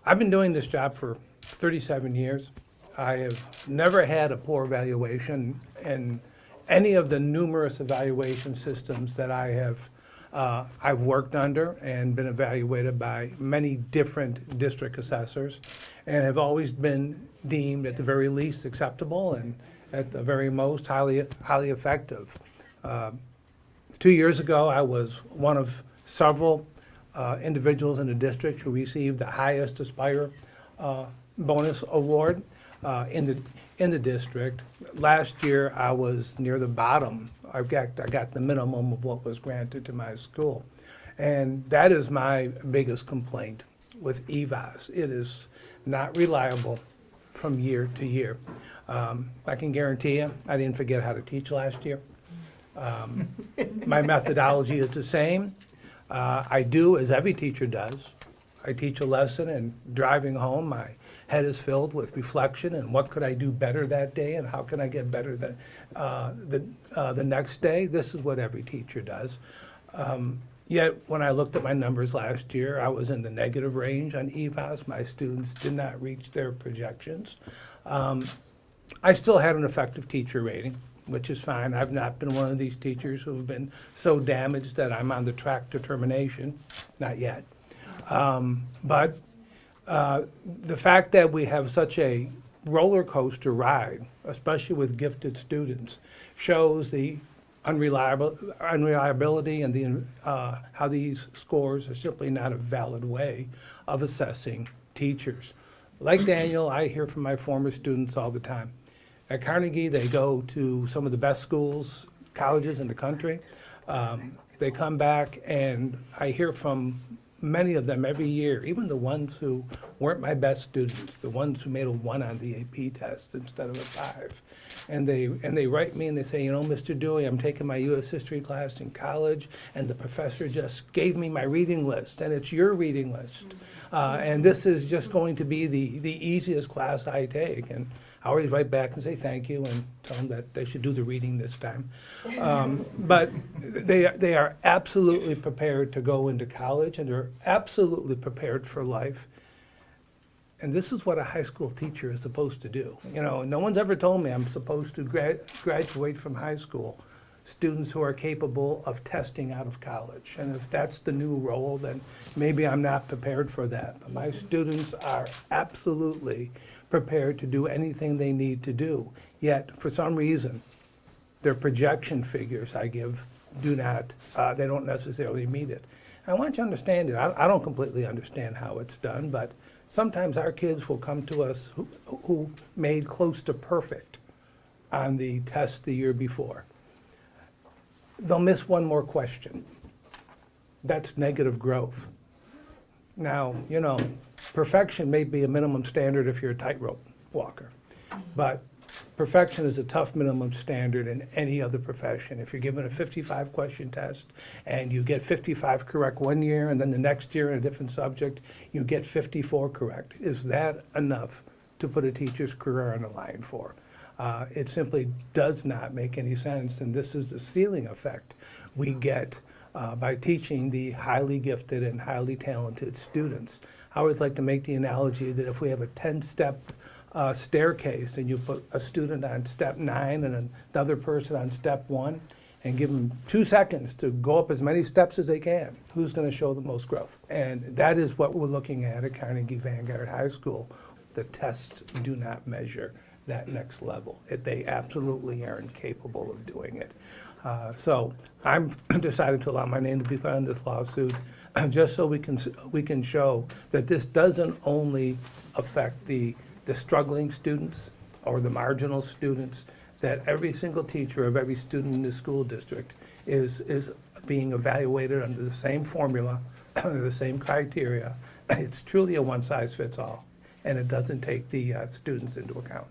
I've been doing this job for 37 years. I have never had a poor evaluation in any of the numerous evaluation systems that I've worked under and been evaluated by many different district assessors, and have always been deemed at the very least acceptable and at the very most highly effective. 2 years ago, I was one of several individuals in the district who received the highest Aspire bonus award in the district. Last year, I was near the bottom. I got the minimum of what was granted to my school. And that is my biggest complaint with EVAS. It is not reliable from year to year. I can guarantee you, I didn't forget how to teach last year. My methodology is the same. I do as every teacher does. I teach a lesson, and driving home, my head is filled with reflection and what could I do better that day and how can I get better the next day. This is what every teacher does. Yet, when I looked at my numbers last year, I was in the negative range on EVAS. My students did not reach their projections. I still had an effective teacher rating, which is fine. I've not been one of these teachers who've been so damaged that I'm on the track to termination, not yet. But the fact that we have such a roller coaster ride, especially with gifted students, shows the unreliability and how these scores are simply not a valid way of assessing teachers. Like Daniel, I hear from my former students all the time. At Carnegie, they go to some of the best schools, colleges in the country. They come back, and I hear from many of them every year, even the ones who weren't my best students, the ones who made a 1 on the AP test instead of a 5. And they write me and they say, you know, Mr. Dewey, I'm taking my U.S. history class in college, and the professor just gave me my reading list, and it's your reading list. And this is just going to be the easiest class I take. And I always write back and say thank you and tell them that they should do the reading this time. But they are absolutely prepared to go into college, and they're absolutely prepared for life. And this is what a high school teacher is supposed to do. You know, no one's ever told me I'm supposed to graduate from high school students who are capable of testing out of college. And if that's the new role, then maybe I'm not prepared for that. But my students are absolutely prepared to do anything they need to do. Yet, for some reason, their projection figures I give do not, they don't necessarily meet it. I want you to understand it. I don't completely understand how it's done, but sometimes our kids will come to us who made close to perfect on the test the year before. They'll miss one more question. That's negative growth. Now, you know, perfection may be a minimum standard if you're a tightrope walker, but perfection is a tough minimum standard in any other profession. If you're given a 55-question test and you get 55 correct one year, and then the next year in a different subject, you get 54 correct, is that enough to put a teacher's career on the line for? It simply does not make any sense, and this is the ceiling effect we get by teaching the highly gifted and highly talented students. I always like to make the analogy that if we have a 10-step staircase and you put a student on step 9 and another person on step 1 and give them 2 seconds to go up as many steps as they can, who's going to show the most growth? And that is what we're looking at Carnegie Vanguard High School. The tests do not measure that next level. They absolutely are incapable of doing it. So I'm decided to allow my name to be put on this lawsuit just so we can show that this doesn't only affect the struggling students or the marginal students, that every single teacher of every student in the school district is being evaluated under the same formula, under the same criteria. It's truly a one-size-fits-all, and it doesn't take the students into account.